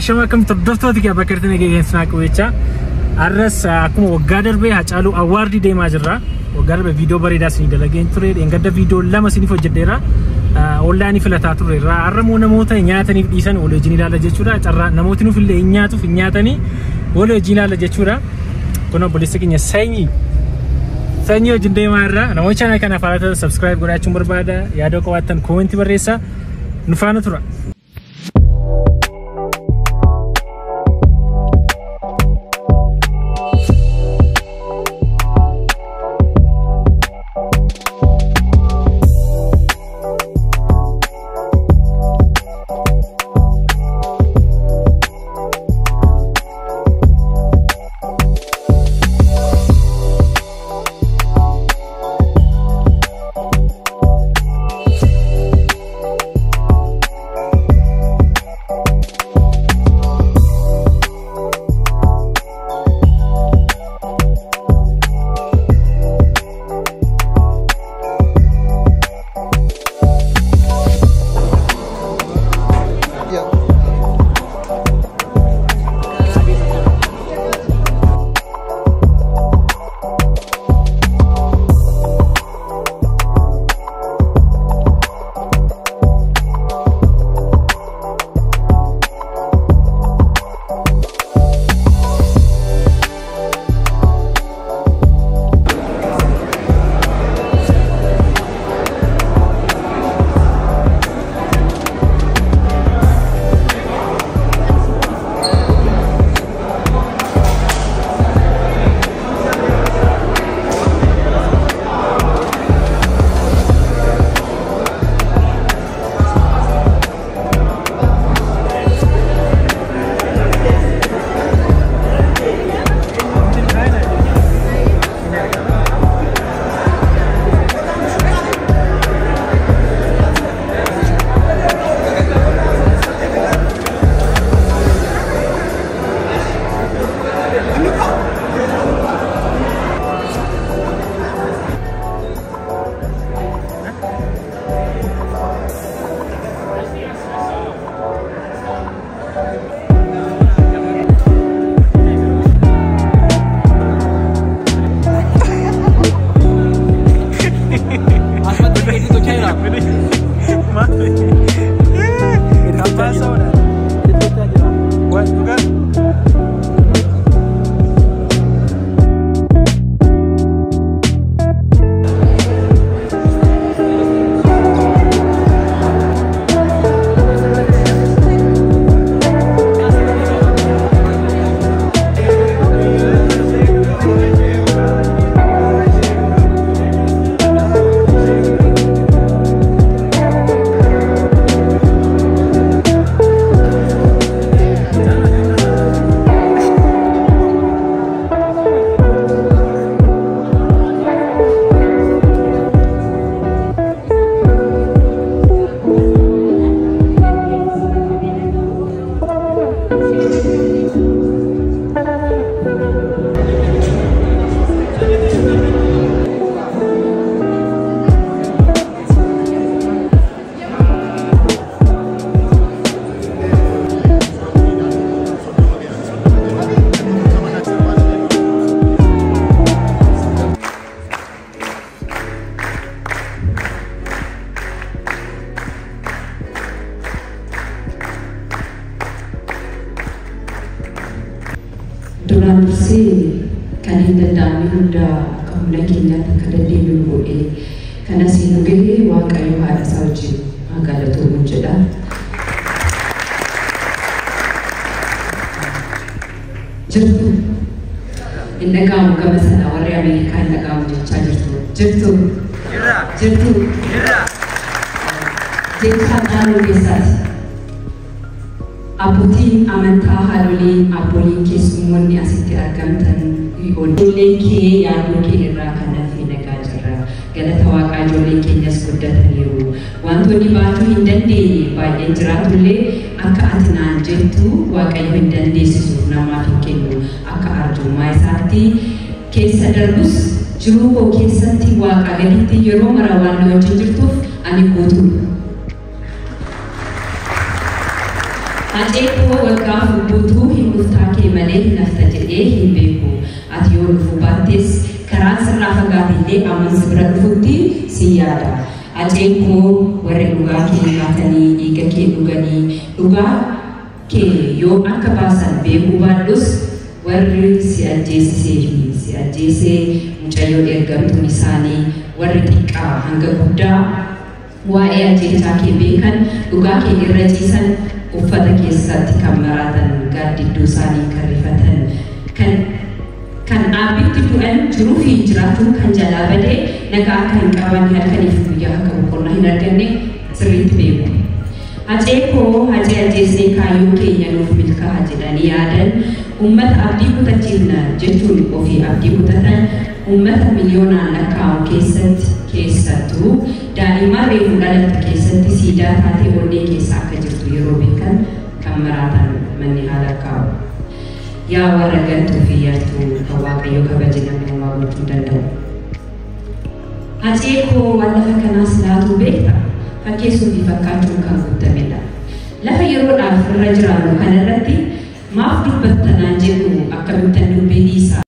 Ashama kam tordoftooti ke bakkartine gegensaa qabecha arras akkuma waggaa darbee Hacaaluu award deemaa jirra waggaa darbee video bareedaa isin dalageen ture engadda video lama sinif hojjedheera online filataa turreera arramoo namoota nyaataniif dhiisan waliin ilaala jechuudha carraa namooti nuuf illee nyaatuuf nyaatanii waliin ilaala jechuudha kun obboleessa keenya Sanyi wajjin deemaa irra namoota channel kana faana subscribe godhachuun barbaada yaada qabaattan comment barreessaa nu faana tura. Durasi kan hinda dami hunda kamula kenyata kada deebiin godhe kana siin gahee waaqayyo haadha isaa wajjin magaalatu jedha. Jirtu indagaamu gama sana warri Ameerikaa indagaamu jechaa jirtu jechaa naannoo keessaati. Abbootiin amantaa haadholiin abbootiin keessummoonni asitti argamtan ijoolleen kee yaaduu kee irraa kan nafi nagaa jirra galata waaqaa ijoolleen keenyas guddataniiru wantoonni baatuu hin dandeenye baay'een jiraatullee akka ati naan jettu waaqayyo hin dandeessisuuf namaaf hin kennu akka arjummaa isaatti keessa darbus jiruu koo keessatti waaqa gaditti yeroo mara waan na wajjin jirtuuf ani guutuu Ajeekoo waggaa fudhuutuu hin dhuftaa kee malee hin hafta jedhee hin beeku. Ati yoo dhufuu baattis karaan sirraa fagaatillee ammas bira dhufutti si yaada. Ajeekoo warri dhugaa kee baatanii dhiiga kee dhuganii dhugaa kee yoo akka baasan beekuu baadhus warri si ajjeesee mucayyoo ergamtuun isaanii warri xiqqaa hanga guddaa waa'ee ajjeechaa kee beekan dhugaa kee irra ciisan uffata keessatti kan maraatan gaaddidduu isaanii kan rifatan kan dhaabbitti du'an jiruu fi jiraachuu kan jalaa badee nagaa akka hin qabanne halkaniif guyyaa akka boqonnaa hin arganne sirriitti beeku. Ajeekoo ajjeesee kaayyoo keenya nuuf milkaa'a jedhanii yaadan uummata abdii kutachiifna jechuun ofii abdii kutatan uummata miliyoonaan lakkaa'amu keessattuu daa'imman reefuu dhalatte keessatti siidaa taatee onnee keessa akka jirtu yeroo beekan kan maraatan manni haala kaa'u. Yaa warra galtuu fi yartuu kan Waaqayyo kabaje namummaa gochuu danda'u. Ajeekoo waan lafa kanaas laatu beekta fakkeessuu fi fakkaachuun kan guutamedha. Lafa yeroodhaaf irra jiraannu kanarratti maaf dubbattanaan jedhu akkamittan dubbii dhiisaa.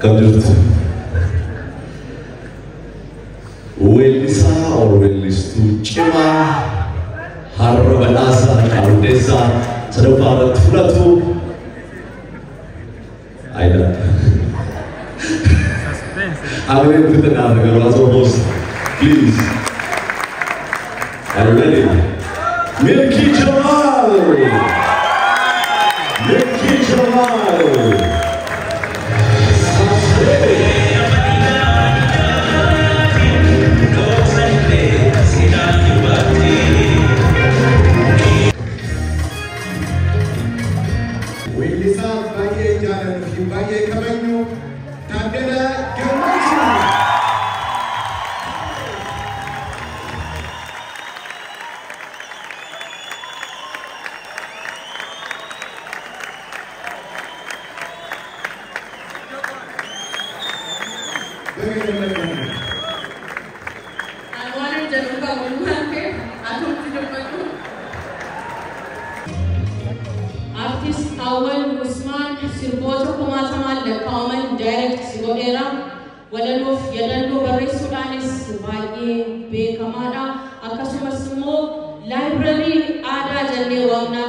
Kabjut. Welisa or Welistu Chima Harbanasa Kaldesa Sadopara Tulatu Aida. I'm going to put the name as a host. Please. Are you ready? Milky Jamal! Milky Jamal! Welisa baye jalan fi baye kabanyu tadela gamachu. Artist Awal Usman sirboota kumaatamaan lakkaa'aman direct godheera. Walaloof yaadannoo barreessuudhaanis baay'ee beekamaadha. Akkasumas immoo library aadaa jennee waamna.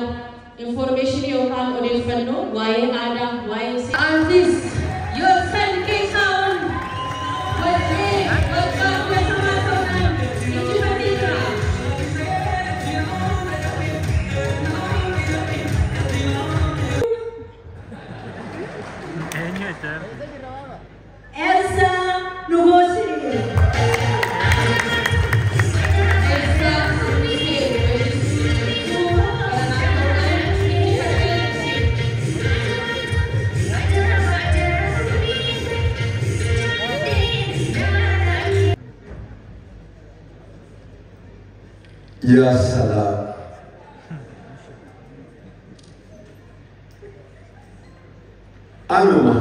Information yookaan odeeffannoo waa'ee aadaa waa'ee artist your friend Kesaun wajjin wajjin beekamaa ta'uudhaan injifateera. Elsa Lugosi. Ya salam. Anuma.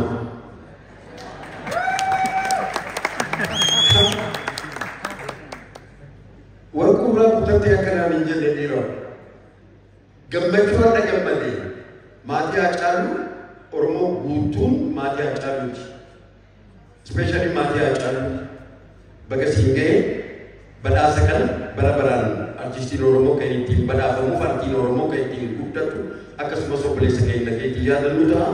Warqura kutatti akkanaan hin jenne dhiira. Gammachuu har'a gammadee maatii Haacaaluu Oromoo guutuun maatii Haacaaluuti. Ispeeshaalii maatii Haacaaluu baga siin ga'ee badhaasa kana bara baraan artistiin Oromoo kan ittiin badhaafamuuf artiin Oromoo kan ittiin guddatu akkasumas obboleessa keenya keetii yaadannoo ta'a.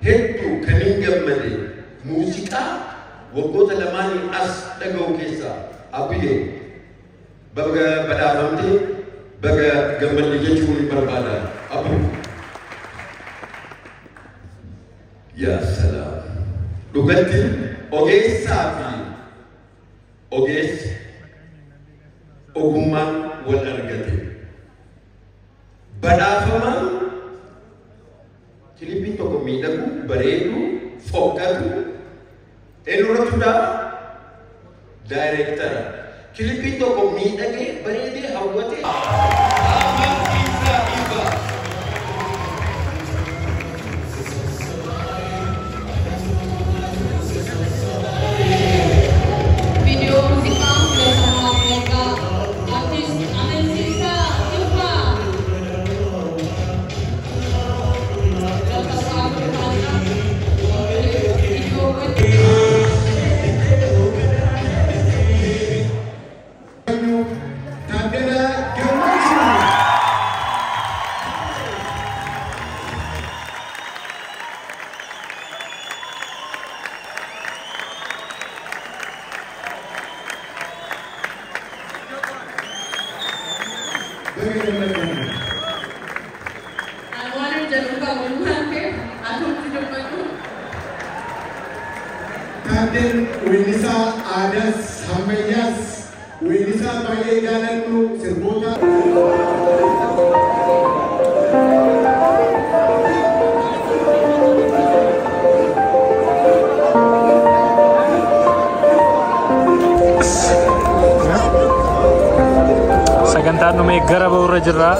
Hedduu kan hin gammade muuziqaa waggoota lamaanii as dhaga'u keessaa Abiyyee baga badhaafamte baga gammadde jechuun barbaada. Abu yaa salaam dhugatti ogeessaa fi ogeessi ogummaan wal argate badhaafamaan kilipii tokko miidhagu bareedu fokkatu eenyurratudha daayireektara kilipii tokko miidhagee bareedee hawwate Video musical bersama mereka artis Amin Sisa Ilfa. Tadela gamachu. Anwar jangan kamu nanti aku tidak mahu. Tadel Welisa adas hambayas. Welisa baye jalannu sirboota. sagantaan numee gara ba'uurra jirra.